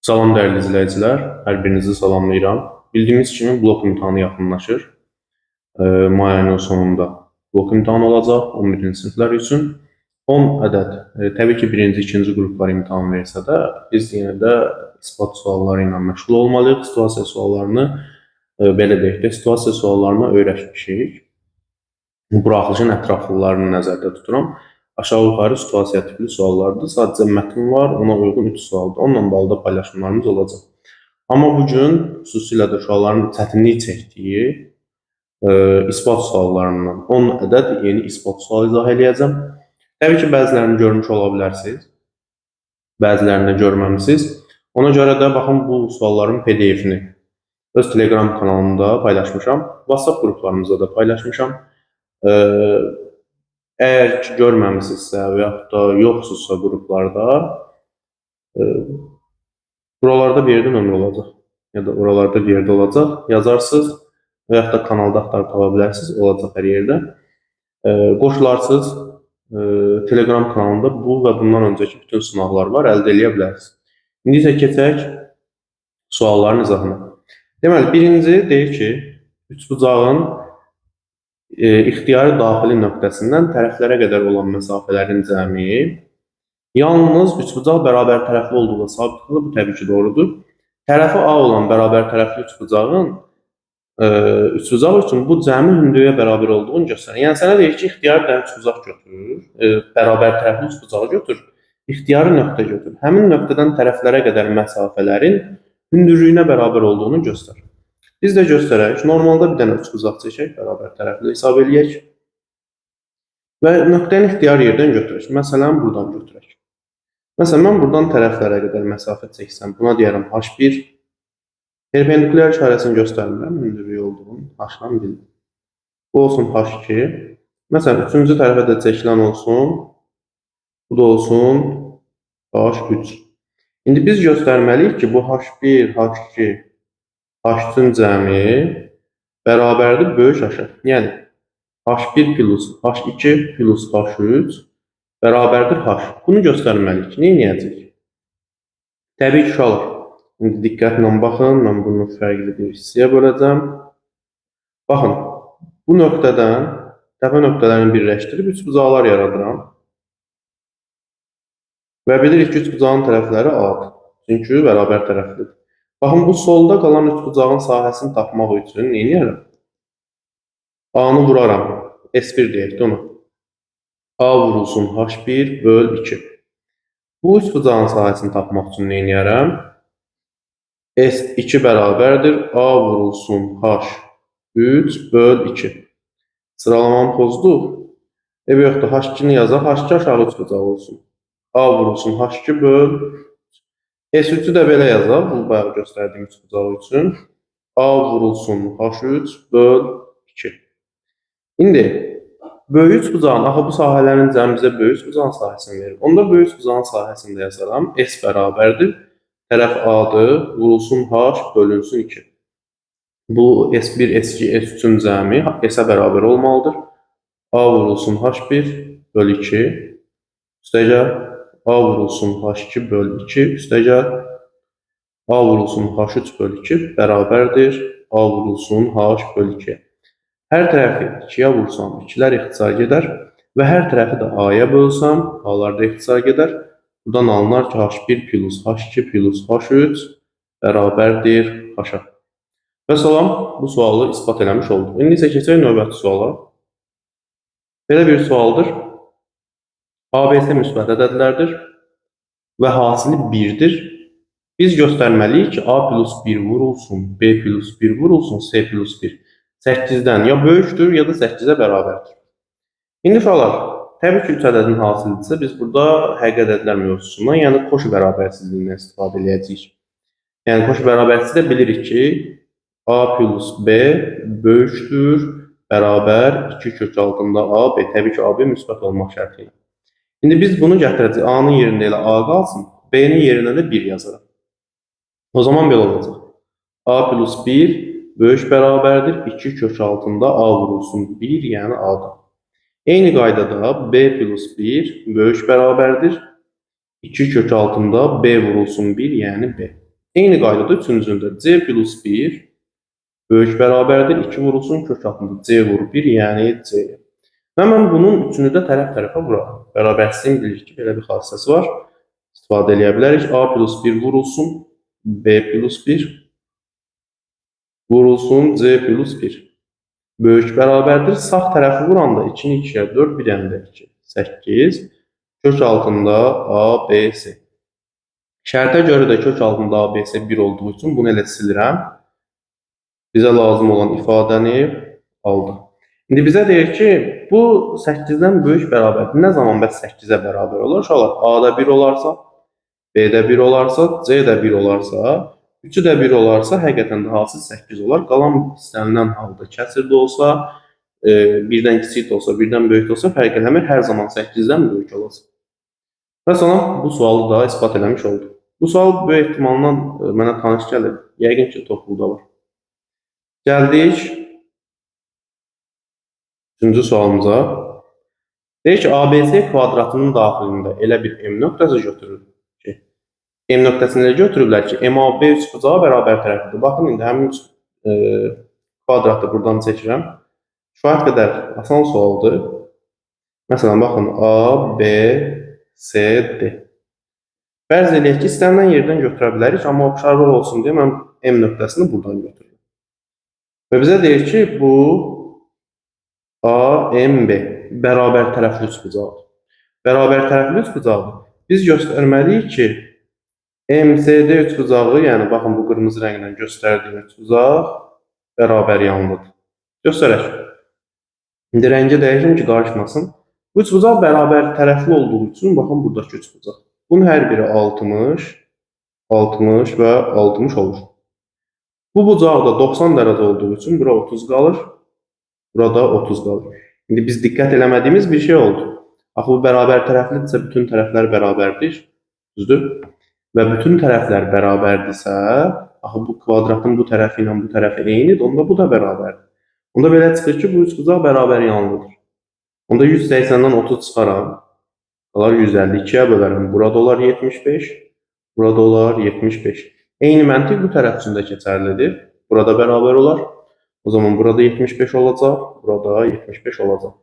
Salam dəyərli izləyicilər, hər birinizi salamlayıram. Bildiyimiz kimi blok imtahanı yaxınlaşır. May ayının sonunda blok imtahanı olacaq 11-ci siniflər üçün. 10 ədəd, təbii ki, birinci, ikinci qruplar imtahan versə də, biz yenə də isbat sualları ilə məşğul olmalıyıq. Situasiya suallarını, belə deyək də, situasiya suallarına öyrəşmişik. Buraxılışın ətraflılarını nəzərdə tuturam. Aşağı-yuxarı situasiya tipli suallardır. Sadəcə mətn var, ona uyğun 3 sualdır. Onunla bağlı da paylaşımlarımız olacaq. Amma bugün xüsusilə də uşaqların çətinlik çəkdiyi isbat suallarından 10 ədəd yeni isbat sual izah edəcəm. Təbii ki, bəzilərini görmüş ola bilərsiniz, bəzilərini görməmisiniz. Ona görə də baxın bu sualların PDF-ni öz Telegram kanalımda paylaşmışam, WhatsApp qruplarımızda da paylaşmışam. Əgər ki, görməmisinizsə və yaxud da yoxsunuzsa qruplarda, buralarda bir yerdə nömrə olacaq, ya da oralarda bir yerdə olacaq, yazarsınız və yaxud da kanalda axtarıb tapa bilərsiniz, olacaq hər yerdə. Qoşularsınız, Telegram kanalında bu və bundan öncəki bütün sınavlar var, əldə edə bilərsiniz. İndi isə keçək sualların izahına. Deməli, birinci deyir ki, üçbucağın ixtiyari daxili nöqtəsindən tərəflərə qədər olan məsafələrin cəmi yalnız üçbucaq bərabər tərəfli olduğu sabitliqdə, bu təbii ki, doğrudur. Tərəfi A olan bərabər tərəfli üçbucağın üçbucaq üçün bu cəmi hündürlüyə bərabər olduğunu göstərir. Yəni sənə deyir ki, ixtiyari dənə üçbucaq götür, bərabər tərəfli üçbucağı götür, ixtiyari nöqtə götür. Həmin nöqtədən tərəflərə qədər məsafələrin hündürlüyünə bərabər olduğunu göstərir. Biz də göstərək. Normalda bir dənə üçbucaq çəkək, bərabər tərəfli hesab eləyək. Və nöqtəni ixtiyari yerdən götürək. Məsələn, buradan götürək. Məsələn, mən buradan tərəflərə qədər məsafə çəksəm, buna deyərəm H1. Perpendikulyar işarəsini göstərmirəm, hündürlüyü olduğunu, H-dan bildim. Bu olsun H2. Məsələn, üçüncü tərəfə də çəkilən olsun, bu da olsun H3. İndi biz göstərməliyik ki, bu H1, H2, H3-ün cəmi bərabərdir böyük H-a. Yəni, H1 plus H2 plus H3 bərabərdir H. Bunu göstərməliyik. Nə edəcək? Təbii ki, uşaqlar. İndi diqqətlə baxın. Mən bunu fərqli bir hissəyə böləcəm. Baxın, bu nöqtədən təpə nöqtələrini birləşdirib üçbucaqlar yaradıram. Və bilirik ki, üçbucağın tərəfləri A-dır. Çünki bərabər tərəflidir. Baxın, bu solda qalan üçbucağın sahəsini tapmaq üçün nə edərəm? A-nı vuraram. S1 deyək də ona. A vurulsun H1 böl 2. Bu üçbucağın sahəsini tapmaq üçün nə edərəm? S2 bərabərdir. A vurulsun H3 böl 2. Sıralamamı pozduq. Yox da H2-ni yazaq. H2 aşağı üçbucaq olsun. A vurulsun H2 böl S3-ü də belə yazaq, bu bayaq göstərdiyim üçbucağı üçün. A vurulsun H3 böl 2. İndi, böyük üçbucağın, axı bu sahələrin cəmi bizə böyük üçbucağın sahəsini verir. Onda böyük üçbucağın sahəsini də yazaram. S bərabərdir. Tərəf A-dır, vurulsun H bölünsün 2. Bu S1, S2, S3-ün cəmi S-ə bərabər olmalıdır. A vurulsun H1 böl 2. Üstəgəl A vurulsun H2 böl 2, üstəgəl A vurulsun H3 böl 2 bərabərdir A vurulsun H böl 2. Hər tərəfi 2-yə vursam, 2-lər ixtisar gedər və hər tərəfi də A-ya bölsəm, A-lar da ixtisar gedər. Buradan alınar ki, H1 plus H2 plus H3 bərabərdir H-a. Və salam, bu sualı ispat eləmiş olduq. İndi isə keçək növbəti suala. Belə bir sualdır. ABC müsbət ədədlərdir və hasili 1-dir. Biz göstərməliyik ki, A plus 1 vurulsun, B plus 1 vurulsun, C plus 1 8-dən ya böyükdür, ya da 8-ə bərabərdir. İndi uşaqlar, təbii ki, 3 ədədin hasilidirsə, biz burada həqiqi ədədlər mövzusundan, yəni qoşu bərabərsizliyindən istifadə edəcəyik. Yəni, qoşu bərabərsizlikdə bilirik ki, A plus B böyükdür, bərabər 2 kök altında A, B. Təbii ki, AB müsbət olmaq şərti ilə. İndi biz bunu gətirəcək. A-nın yerində elə A qalsın, B-nin yerinə də 1 yazarıq. O zaman belə olacaq. A plus 1 böyük bərabərdir. 2 kök altında A vurulsun 1, yəni A-dır. Eyni qaydada B plus 1 böyük bərabərdir. 2 kök altında B vurulsun 1, yəni B. Eyni qaydada üçüncündə c plus 1 böyük bərabərdir 2 vurulsun kök altında c vur 1, yəni c. Və mən bunun üçünü də tərəf-tərəfə vuraram. Bərabərsizliyin bilirik ki, belə bir xassəsi var. İstifadə edə bilərik. A plus 1 vurulsun b plus 1 vurulsun c plus 1. Böyük bərabərdir. Sağ tərəfi vuranda 2-ni 2-yə 4, bir dənə də 2. 8. Kök altında A, B, C. Şərtə görə də kök altında A, B, C 1 olduğu üçün bunu elə silirəm. Bizə lazım olan ifadəni aldım. İndi bizə deyir ki, bu 8-dən böyük bərabərdir. Nə zaman bəs 8-ə bərabər olur? Uşaqlar, A-da 1 olarsa, B-də 1 olarsa, C-də 1 olarsa, 3-ü də 1 olarsa, həqiqətən də hasıl 8 olar. Qalan istənilən halda kəsirdə olsa, birdən kiçik də olsa, birdən böyük də olsa, fərq eləmir. Hər zaman 8-dən böyük olacaq. Və sonra bu sualı da ispat eləmiş olduq. Bu sual böyük ehtimalla mənə tanış gəlir. Yəqin ki, topluluqda var. Gəldik 3-cü sualımıza. Deyir ki, ABC kvadratının daxilində elə bir M nöqtəsi götürülür ki, M nöqtəsini elə götürüblər ki, MAB üçbucağa bərabər tərəflidir. Baxın, indi həmin kvadratı buradan çəkirəm. Kifayət qədər asan sualdır. Məsələn, baxın, A, B, C, D. Fərz edək ki, istənilən yerdən götürə bilərik, amma oxşarlıq olsun deyə mən M nöqtəsini buradan götürürəm. Və bizə deyir ki, bu AMB bərabər tərəfli üçbucaqdır. Bərabər tərəfli üçbucaqdır. Biz göstərməliyik ki, MCD üçbucağı, yəni baxın bu qırmızı rənglə göstərdiyim üçbucaq bərabər yanlıdır. Göstərək. İndi rəngi dəyişim ki, qarışmasın. Bu üçbucaq bərabər tərəfli olduğu üçün, baxın buradakı üçbucaq. Bunun hər biri 60, 60 və 60 olur. Bu bucaqda 90 dərəcə olduğu üçün bura 30 qalır, burada 30 qalır. İndi biz diqqət eləmədiyimiz bir şey oldu. Axı bu bərabər tərəflidirsə, bütün tərəflər bərabərdir, düzdür? Və bütün tərəflər bərabərdirsə, axı bu kvadratın bu tərəfi ilə bu tərəfi eynidir, onda bu da bərabərdir. Onda belə çıxır ki, bu üçbucaq bərabər yanlıdır. Onda 180-dən 30 çıxaram, qalar 152-yə bölərəm. Burada olar 75, burada olar 75. Eyni məntiq bu tərəf üçün də keçərlidir. Burada bərabər olar. O zaman burada 75 olacaq, burada 75 olacaq.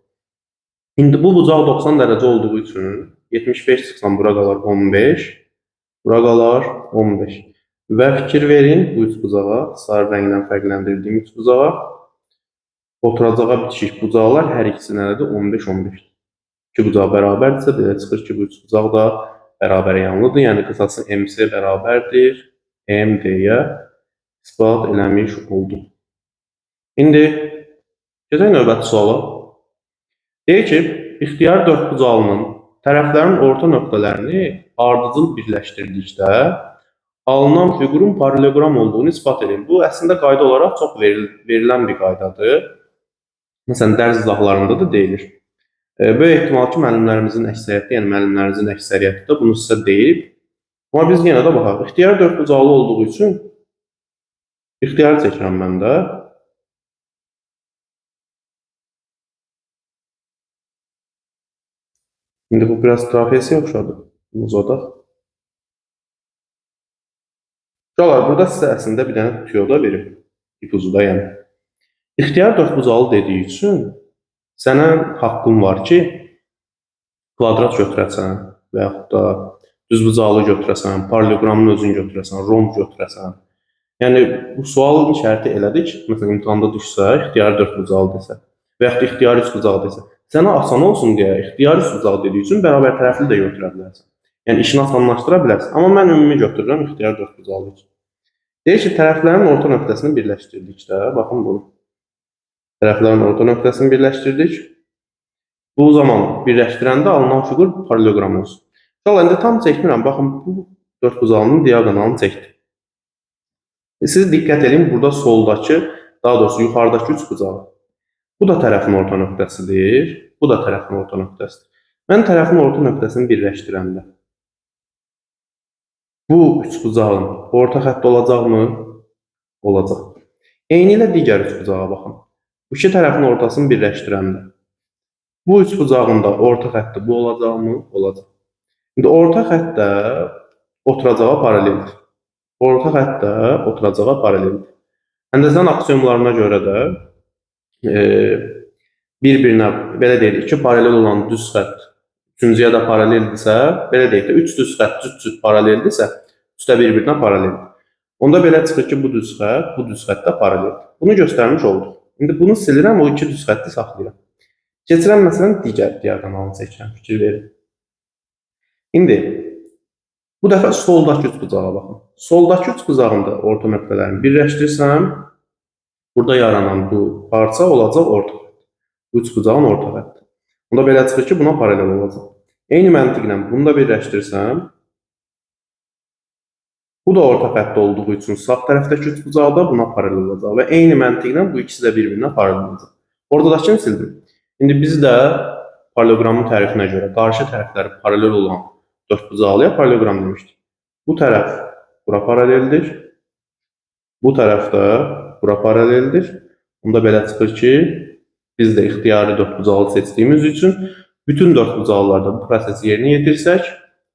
İndi bu bucaq 90 dərəcə olduğu üçün 75 çıxsam bura qalar 15, bura qalar 15. Və fikir verin bu üçbucağa, sarı rənglə fərqləndirdiyim üçbucağa, oturacağa bitişik bucaqlar hər ikisi nədir? 15-15. İki bucaq bərabərdirsə, belə çıxır ki, bu üçbucaq da bərabər yanlıdır. Yəni, qısası MC bərabərdir, MD-yə ispat eləmiş oldum. İndi, gedək növbəti suala. Deyir ki, ixtiyar dördbucağının tərəflərin orta nöqtələrini ardıcıl birləşdirdikdə alınan fiqurun paralelogram olduğunu ispat edin. Bu, əslində qayda olaraq çox verilən bir qaydadır. Məsələn, dərs izahlarında da deyilir. Böyük ehtimal ki, müəllimlərimizin əksəriyyəti, yəni müəllimlərimizin əksəriyyəti də bunu sizə deyib. Amma biz yenə də baxaq. İxtiyar dördbucaqlı olduğu üçün ixtiyarı çəkirəm mən də. İndi bu biraz trapesiyə oxşadı. Uzadaq. Uşaqlar, burada sizə əslində bir dənə tüyoda verim. İpucuda yəni. İxtiyar dördbucaqlı dediyi üçün sənə haqqın var ki, kvadrat götürəsən və yaxud da düzbucaqlı götürəsən, paralelogramın özünü götürəsən, romb götürəsən. Yəni, bu sualın şərti elədir ki, məsələn, imtihanda düşsə, ixtiyari dördbucaqlı desə və yaxud da ixtiyari üçbucaqlı desə, sənə asan olsun deyə ixtiyari üçbucaqlı dediyi üçün bərabər tərəfli də götürə bilərsən. Yəni, işini asanlaşdıra bilərsən. Amma mən ümumi götürürəm ixtiyari dördbucaqlı üçün. Deyir ki, tərəflərin orta nöqtəsini birləşdirdikdə, baxın bunu. Tərəflərin orta nöqtəsini birləşdirdik. Bu zaman birləşdirəndə alınan fiqur paralelogram olsun. İndi tam çəkmirəm. Baxın, bu dördbucağlının diaqonalını çəkdim. Siz diqqət edin, burada soldakı, daha doğrusu yuxarıdakı üçbucağı. Bu da tərəfin orta nöqtəsidir, bu da tərəfin orta nöqtəsidir. Mən tərəfin orta nöqtəsini birləşdirəndə bu üçbucağın orta xətti olacaqmı? Olacaq. Eyni ilə digər üçbucağa baxın. Bu iki tərəfin ortasını birləşdirəndə bu üçbucağın da orta xətti bu olacaqmı? Olacaq. İndi orta xətt də oturacağa paraleldir. Orta xətt də oturacağa paraleldir. Həndəsən aksiyomlarına görə də e, bir-birinə belə deyək, iki paralel olan düz xətt üçüncüyə də paraleldirsə, belə deyək də, üç düz xətt cüt-cüt paraleldirsə, üç də bir-birinə paraleldir. Onda belə çıxır ki, bu düz xətt də paraleldir. Bunu göstərmiş olduq. İndi bunu silirəm, o iki düz xətti saxlayıram. Keçirəm məsələn digər diaqonalını çəkirəm, fikir verin. İndi bu dəfə soldakı üçbucağa baxın. Soldakı üçbucağında orta nöqtələrini birləşdirsəm, burada yaranan bu parça olacaq orta xətt. Bu üçbucağın orta xətti. Onda belə çıxır ki, buna paralel olacaq. Eyni məntiqlə bunu da birləşdirsəm, bu da orta xətt olduğu üçün sağ tərəfdəki üçbucaqda buna paralel olacaq və eyni məntiqlə bu ikisi də bir-birinə paralel olacaq. Oradakını sildim. İndi biz də paralelogramın tərifinə görə qarşı tərəfləri paralel olan dördbucaqlıya paralelogram demişdik. Bu tərəf bura paraleldir. Bu tərəf də bura paraleldir. Onda belə çıxır ki, biz də ixtiyari dördbucaqlı seçdiyimiz üçün bütün dördbucaqlılarda bu prosesi yerinə yetirsək,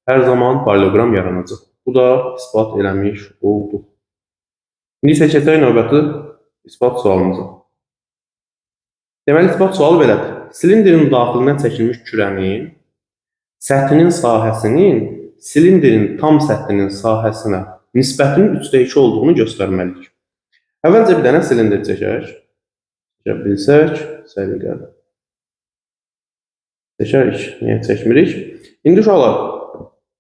hər zaman paralelogram yaranacaq. Bu da ispat eləmiş olduq. İndi isə keçək növbəti ispat sualımıza. Deməli, ispat sualı belədir. Silindrin daxilinə çəkilmiş kürənin səthinin sahəsinin silindrin tam səthinin sahəsinə nisbətinin 3:2 olduğunu göstərməliyik. Əvvəlcə bir dənə silindr çəkək. Çəkə bilsək, səliqəli. Çəkərik, niyə çəkmirik? İndi uşaqlar,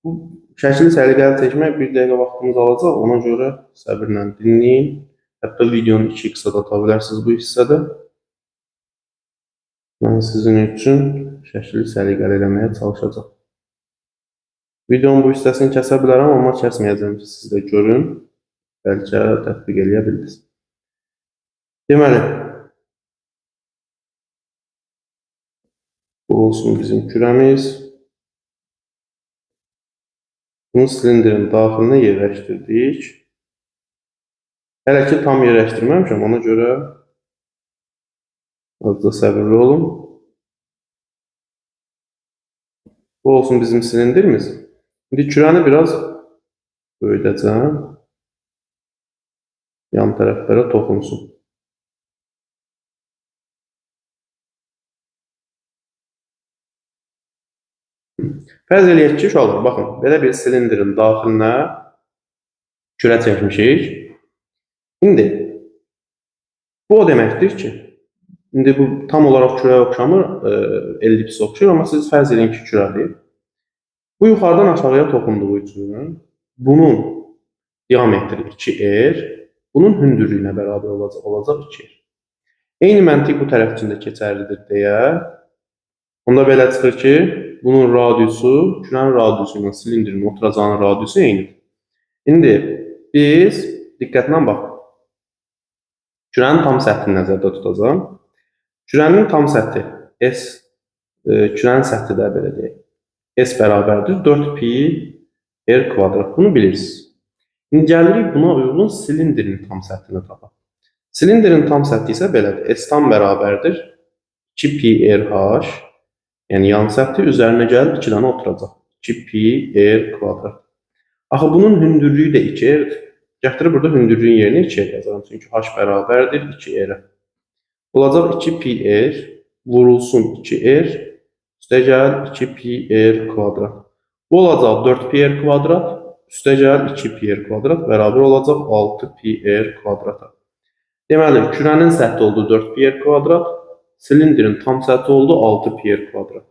bu şəkili səliqəli çəkmək bir dəqiqə vaxtımız alacaq. Ona görə səbirlə dinləyin. Hətta videonu 2x-ə da ata bilərsiniz bu hissədə. Mən sizin üçün şəkili səliqəli eləməyə çalışacağam. Videonun bu hissəsini kəsə bilərəm, amma kəsməyəcəm ki, siz də görün. Bəlkə tətbiq eləyə bildiniz. Deməli, bu olsun bizim kürəmiz. Bunu silindrin daxilinə yerləşdirdik. Hələ ki tam yerləşdirməmişəm, ona görə azca səbirli olun. Bu olsun bizim silindrimiz. İndi kürəni biraz böyüdəcəm. Yan tərəflərə toxunsun. Fərz eləyək ki, uşaqlar, baxın, belə bir silindrin daxilinə kürə çəkmişik. İndi, bu o deməkdir ki, indi bu tam olaraq kürəyə oxşamır, ellipsə oxşayır, amma siz fərz edin ki, kürədir. Bu yuxarıdan aşağıya toxunduğu üçün bunun diametri 2r, bunun hündürlüyünə bərabər olacaq 2r. Eyni məntiq bu tərəf üçün də keçərlidir deyə, onda belə çıxır ki, bunun radiusu, kürənin radiusu ilə silindrin oturacağının radiusu eynidir. İndi biz diqqətlə bax. Kürənin tam səthini nəzərdə tutacağım. Kürənin tam səthi S, kürənin səthi də belə deyək. S bərabərdir 4pi r kvadrat. Bunu bilirsiniz. İndi gəlirik buna uyğun silindrin tam səthini tapaq. Silindrin tam səthi isə belədir. S tam bərabərdir 2pi rh. Yəni yan səthi üzərinə gəlib 2 dənə oturacaq. 2pi r kvadrat. Axı bunun hündürlüyü də 2r'dir. Gətirib burada hündürlüyün yerinə 2r yazarım. Çünki h bərabərdir 2r. Olacaq 2pi r vurulsun 2r. Üstə gəl 2pi r kvadrat. Bu olacaq 4pi r kvadrat. Üstə gəl 2pi r kvadrat bərabər olacaq 6pi r kvadrata. Deməli, kürənin səthi oldu 4pi r kvadrat. Silindrin tam səthi oldu 6pi r kvadrat.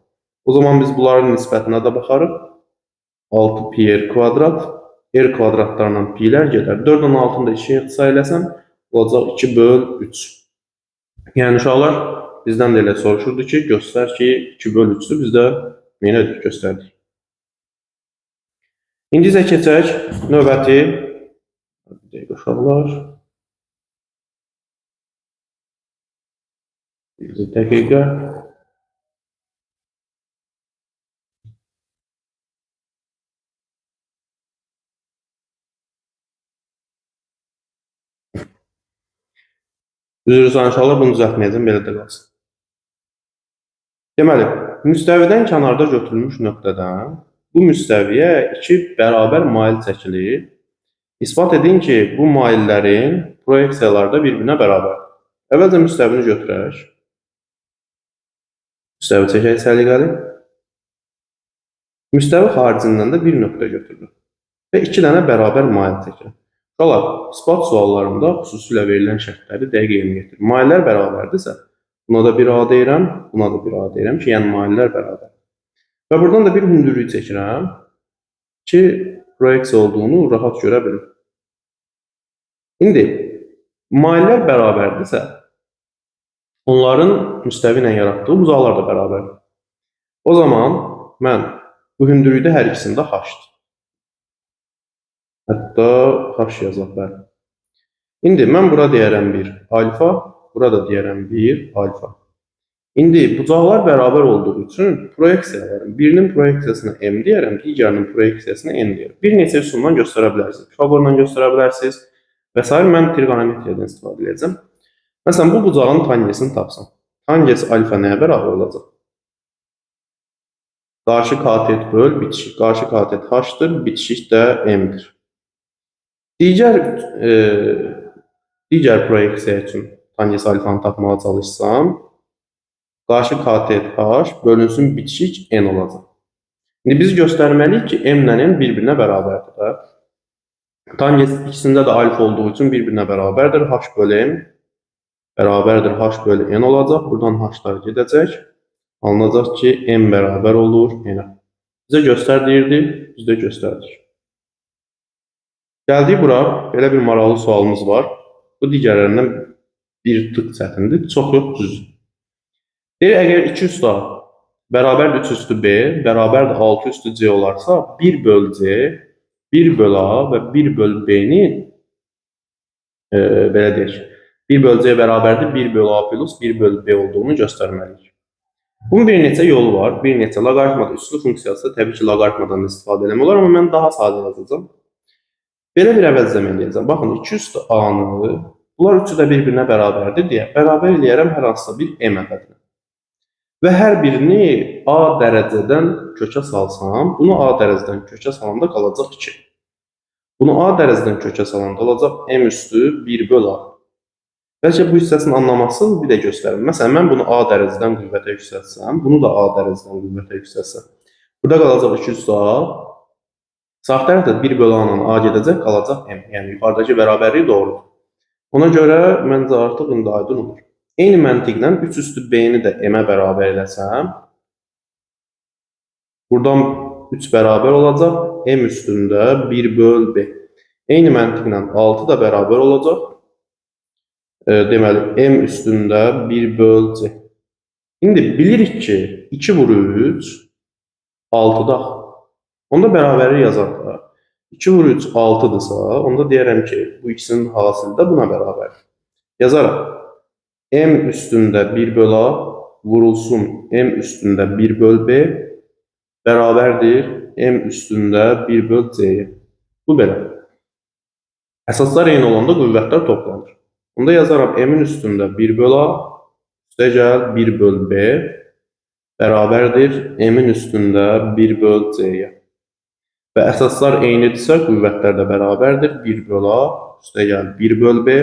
O zaman biz bunların nisbətinə də baxarıq. 6pi r kvadrat. R kvadratlarla pi'lər gedər. 4-ün altında 2'yi ixtisar eləsəm, olacaq 2/3. Yəni uşaqlar, bizdən də elə soruşurdu ki, göstər ki, 2/3'dür. Biz də nə edirik, göstərdik. İndi isə keçək növbəti. Bir dəqiqə uşaqlar. Bir dəqiqə. Üzr inşallah bunu düzəltməyəcəm, belə də qalsın. Deməli, müstəvidən kənarda götürülmüş nöqtədən bu müstəviyə iki bərabər mail çəkilir. İspat edin ki, bu maillərin proyeksiyaları da bir-birinə bərabərdir. Əvvəlcə müstəvini götürək. Müstəvi çəkək səliqəli. Müstəvi xaricindən də bir nöqtə götürülür və 2 dənə bərabər mail çəkilir. Uşaqlar, ispat suallarında xüsusilə verilən şərtləri dəqiq yerinə yetirir. Maillər bərabərdirsə, buna da bir A deyirəm, buna da bir A deyirəm ki, yəni maillər bərabər. Və buradan da bir hündürlük çəkirəm ki, proyeksiya olduğunu rahat görə bilim. İndi maillər bərabərdirsə, onların müstəvi ilə yaratdığı buzaqlar da bərabərdir. O zaman mən bu hündürlükdə hər ikisində H-dır. Hətta H yazaq bəli. İndi mən bura deyərəm 1 alfa, burada deyərəm 1 alfa. İndi bucaqlar bərabər olduğu üçün proyeksiyaların birinin proyeksiyasına M deyərəm, digərinin proyeksiyasına N deyərəm. Bir neçə üsuldan göstərə bilərsiniz. Pifagorla göstərə bilərsiniz və s. Mən trigonometriyadan istifadə edəcəm. Məsələn, bu bucağın tangesini tapsam. Tanges alfa nəyə bərabər olacaq? Qarşı katet böl bitişik. Qarşı katet H-dır, bitişik də M-dir. Digər proyeksiya üçün tanges alfanı tapmağa çalışsam, qarşı katet H bölünsün bitişik N olacaq. İndi biz göstərməliyik ki, M ilə N bir-birinə bərabərdir. Tanges ikisində də alfa olduğu üçün bir-birinə bərabərdir. H bölü M bərabərdir. H bölü N olacaq. Buradan H-lar gedəcək. Alınacaq ki, M bərabər olur N-ə. Bizə göstər deyirdi, biz də göstərdik. Gəldik bura, belə bir maraqlı sualımız var. Bu digərlərindən bir tık çətindir, çox yox, düzdür. Deyir, əgər 2 üstü A bərabərdir 3 üstü B, bərabərdir 6 üstü C olarsa, 1 böl C, 1 böl A və 1 böl B-ni belə deyək, 1 böl C bərabərdir 1 böl A plus 1 böl B olduğunu göstərməliyik. Bunun bir neçə yolu var, bir neçə loqaritmada üslü funksiyası, təbii ki, loqaritmadan istifadə eləmək olar, amma mən daha sadə yazacağam. Belə bir əvəzləm eləyəcəm. Baxın, 2 üstü A-nı, bunlar üçü də bir-birinə bərabərdir deyə, bərabər eləyərəm hər hansısa bir M ədədini. Və hər birini A dərəcədən kökə salsam, bunu A dərəcədən kökə salanda qalacaq 2. Bunu A dərəcədən kökə salanda qalacaq M üstü 1 böl A. Bəlkə bu hissəsini anlamasın, bir də göstərim. Məsələn, mən bunu A dərəcədən qüvvətə yüksəltsəm, bunu da A dərəcədən qüvvətə yüksəltsəm. Burada qalacaq 2 üstü A. Sağ tərəfdə 1 böl A-la A gedəcək, qalacaq M. Yəni, yuxarıdakı bərabərlik doğrudur. Ona görə məncə artıq indi aydın olur. Eyni məntiqlə 3 üstü B-ni də M-ə bərabər eləsəm, buradan 3 bərabər olacaq, M üstündə 1 böl B. Eyni məntiqlə 6 da bərabər olacaq. Deməli, M üstündə 1 böl C. İndi bilirik ki, 2 vurur 3, 6-da. Onda bərabərlik yazaq da. 2 vurur 3, 6-dırsa, onda deyərəm ki, bu ikisinin hasili də buna bərabər. Yazaraq, M üstündə 1 böl A vurulsun M üstündə 1 böl B bərabərdir M üstündə 1 böl C-yə. Bu belə. Əsaslar eyni olanda qüvvətlər toplanır. Onda yazaraq M-in üstündə 1 böl A üstə gəl 1 böl B bərabərdir M-in üstündə 1 böl C-yə. Və əsaslar eynidirsə, qüvvətlər də bərabərdir. 1 böl A üstə gəl 1 böl B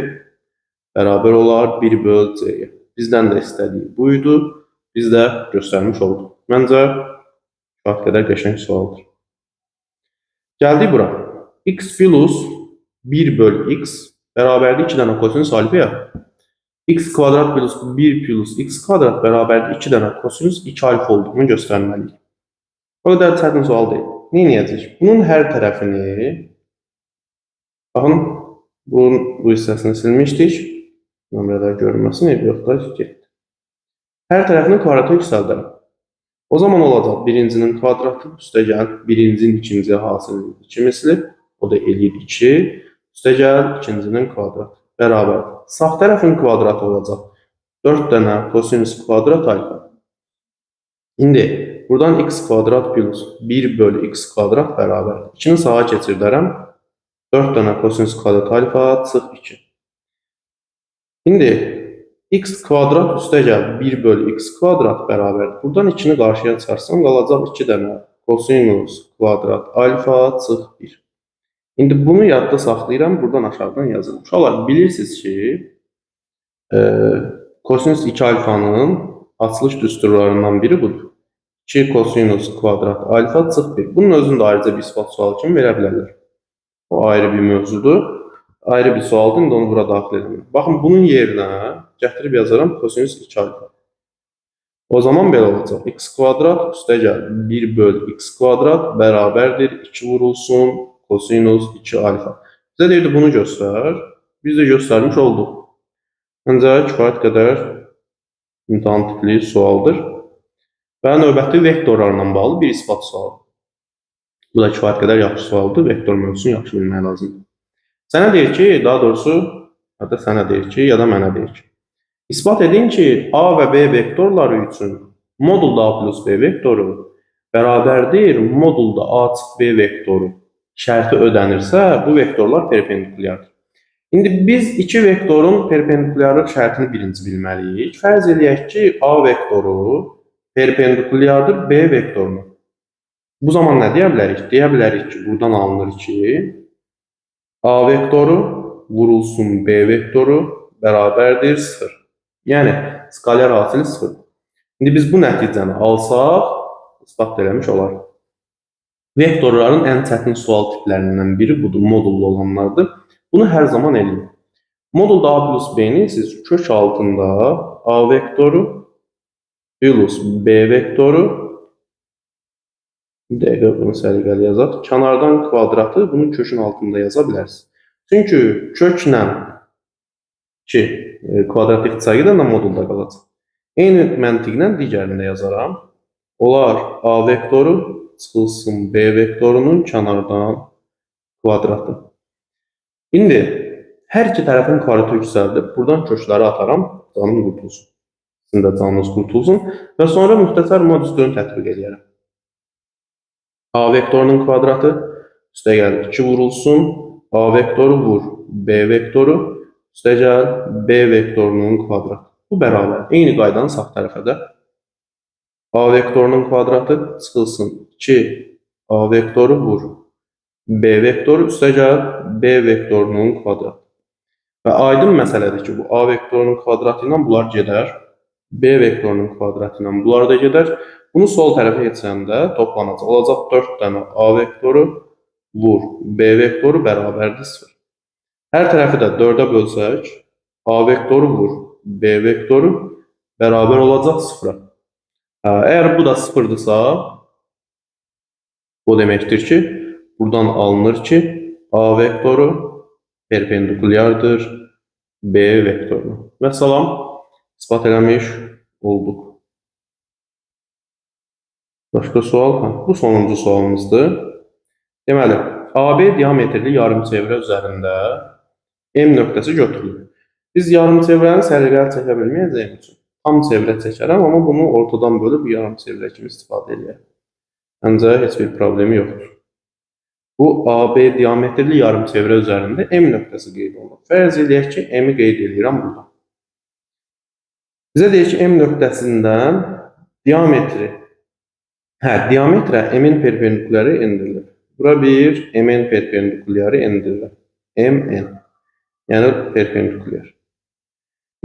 bərabər olar 1 böl C-yə. Bizdən də istədiyi buydu. Biz də göstərmiş olduq. Məncə, kifayət qədər qəşəng sualdır. Gəldik bura. X plus 1 böl X bərabərdir 2 dənə kosinus alfaya. X kvadrat plus 1 plus X kvadrat bərabərdir 2 dənə kosinus 2 alfa olduğunu göstərməliyik. O qədər çətin sual deyil. Nə edəcəyik? Bunun hər tərəfini, baxın, bu hissəsini silmişdik. Nömrələr görünməsin, yox da getdi. Hər tərəfini kvadrata yüksəldərəm. O zaman olacaq birincinin kvadratı, üstə gəl, birincinin ikinci hasilinin 2 misli, o da eləyir 2, üstə gəl, ikincinin kvadratı, bərabər. Sağ tərəfin kvadratı olacaq 4 dənə kosinus kvadrat alfa. İndi, buradan x kvadrat plus 1 bölü x kvadrat bərabər. 2-ni sağa keçirdərəm, 4 dənə kosinus kvadrat alfa çıx 2. İndi, x kvadrat üstə gəl 1 bölü x kvadrat bərabərdir. Buradan 2-ni qarşıya çıxarsam qalacaq 2 dənə kosinus kvadrat alfa çıx 1. İndi bunu yadda saxlayıram, buradan aşağıdan yazıram. Uşaqlar, bilirsiniz ki, e, kosinüs 2 alfanın açılış düsturlarından biri budur. 2 kosinüs kvadrat alfa çıx 1. Bunun özünü də ayrıca bir ispat sualı kimi verə bilərlər. O ayrı bir mövzudur. Ayrı bir sualdır. İndi onu bura daxil edin. Baxın, bunun yerinə gətirib yazaram kosinüs 2 alfa. O zaman belə olacaq. X kvadrat üstə gəl 1 böl x kvadrat bərabərdir 2 vurulsun kosinüs 2 alfa. Bizə deyirdi bunu göstər. Biz də göstərmiş olduq. Ancaq kifayət qədər imtahan tipli sualdır. Və növbəti vektorlarla bağlı bir ispat sualı. Bu da kifayət qədər yaxşı sualdır. Vektor mövzusunu yaxşı bilmək lazımdır. Sənə deyir ki, daha doğrusu, ya da sənə deyir ki, ya da mənə deyir ki, İspat edin ki, A və B vektorları üçün modulda A plus B vektoru bərabərdir modulda A çıx B vektoru şərti ödənirsə, bu vektorlar perpendikulyardır. İndi biz iki vektorun perpendikulyarlıq şərtini birinci bilməliyik. Fərz eləyək ki, A vektoru perpendikulyardır B vektoruna. Bu zaman nə deyə bilərik? Deyə bilərik ki, buradan alınır ki, A vektoru vurulsun B vektoru bərabərdir 0. Yəni, skalyar hasili 0. İndi biz bu nəticəni alsaq, ispat eləmiş olarıq. Vektorların ən çətin sual tiplərindən biri budur, modullu olanlardır. Bunu hər zaman eləyin. Modulda A plus B-ni siz kök altında A vektoru plus B vektoru, bir dəqiqə bunu səliqəli yazaq, kənardan kvadratı bunun kökün altında yaza bilərsiniz. Çünki köklə ki, kvadrat ixtisar edən modulda qalacaq. Eyni məntiqlə digərini də yazaram. Olar A vektoru çıxılsın B vektorunun kənardan kvadratı. İndi hər iki tərəfin kvadratu yüksəldib, buradan kökləri ataram, canım qurtulsun. Sizin də canınız qurtulsun və sonra müxtəsər modus 4-ü tətbiq edərəm. A vektorunun kvadratı üstə gəl 2 vurulsun, A vektoru vur B vektoru, üstə gəl B vektorunun kvadratı. Bu bərabər. Eyni qaydanın sağ tərəfə də A vektorunun kvadratı çıxılsın 2 A vektoru vur B vektoru, üstə gəl B vektorunun kvadratı. Və aydın məsələdir ki, bu A vektorunun kvadratı ilə bunlar gedər. B vektorunun kvadratı ilə bunlar da gedər. Bunu sol tərəfə geçəndə toplanacaq. Olacaq 4 dənə A vektoru vur B vektoru bərabərdir 0. Hər tərəfi də 4-ə bölsək, A vektoru vur B vektoru bərabər olacaq 0-a. Əgər bu da 0-dırsa, o deməkdir ki, buradan alınır ki, A vektoru perpendikulyardır B vektoruna. Və salam, ispat eləmiş olduq. Başqa sual? Bu sonuncu sualımızdır. Deməli, AB diametrli yarımçevrə üzərində M nöqtəsi götürülür. Biz yarımçevrəni səliqəli çəkə bilməyəcəyim üçün tam çevrə çəkərəm, amma bunu ortadan bölüb yarımçevrə kimi istifadə edərəm. Ancaq heç bir problemi yoxdur. Bu AB diametrli yarımçevrə üzərində M nöqtəsi qeyd olunur. Fərz edək ki, M-i qeyd edirəm burada. Bizə deyir ki, M nöqtəsindən diametrə M-in perpendikulyarı endirilir. Bura bir M-in perpendikulyarı endirilir. MN, yəni perpendikulyar.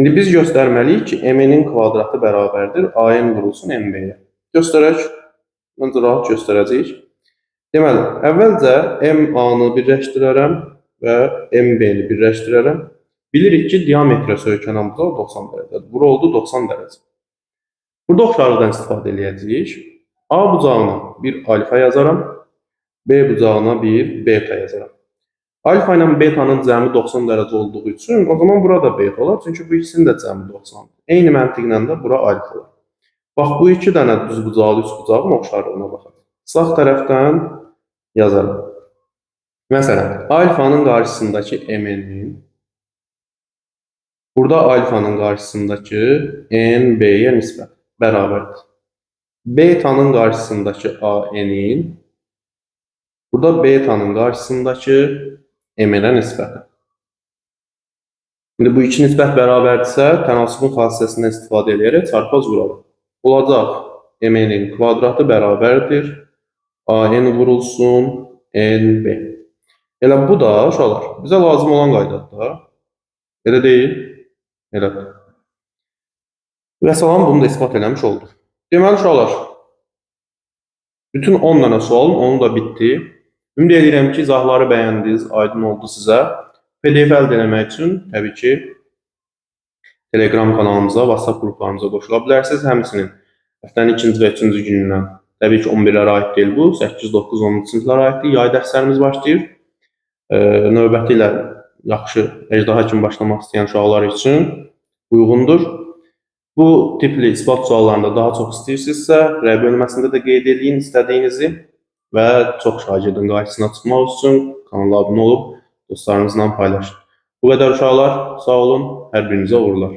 İndi biz göstərməliyik ki, M-in kvadratı bərabərdir AN vurulsun MB-yə. Göstərək, məncə rahat göstərəcəyik. Deməli, əvvəlcə MA-nı birləşdirərəm və MB-ni birləşdirərəm. Bilirik ki, diametrə söykənən bucaq 90 dərəcədir. Bura oldu 90 dərəcə. Burada oxşarlıqdan istifadə edəcəyik. A bucağına bir alfa yazaram, B bucağına bir beta yazaram. Alfa ilə betanın cəmi 90 dərəcə olduğu üçün, o zaman burada beta olar, çünki bu ikisinin də cəmi 90-dır. Eyni məntiqlə də bura alfa olar. Bax, bu iki dənə düz bucaqlı üst bucağın oxşarlığına baxaq. Sağ tərəfdən yazarım. Məsələn, alfanın qarşısındakı MN-in, burada alfanın qarşısındakı NB-yə nisbət bərabərdir. Betanın qarşısındakı AN-in, burada betanın qarşısındakı MN-ə nisbətdir. İndi bu iki nisbət bərabərdirsə, tənasübün xassəsindən istifadə edərək çarpaz vuralım. Olacaq MN-in kvadratı bərabərdir AN vurulsun NB. Elə bu da uşaqlar bizə lazım olan qaydadır da. Elə deyil? Elədir. Və salam bunu da isbat eləmiş olduq. Deməli uşaqlar, bütün 10 dənə sualın onu da bitdi. Ümid edirəm ki, izahları bəyəndiniz, aydın oldu sizə. PDF əldə etmək üçün təbii ki, Telegram kanalımıza, WhatsApp qruplarımıza qoşula bilərsiniz. Həmçinin həftənin 2-ci və 3-cü günündən, təbii ki, 11-lərə aid deyil bu, 8, 9, 10 siniflərə aiddir. Yay dərslərimiz başlayır. Növbəti ilə yaxşı əjdaha kimi başlamaq istəyən uşaqlar üçün uyğundur. Bu tipli isbat suallarında daha çox istəyirsinizsə, rəy bölməsində də qeyd edin istədiyinizi və çox şagirdin qarşısına çıxmaq üçün kanala abunə olub dostlarınızla paylaşın. Bu qədər uşaqlar, sağ olun, hər birinizə uğurlar.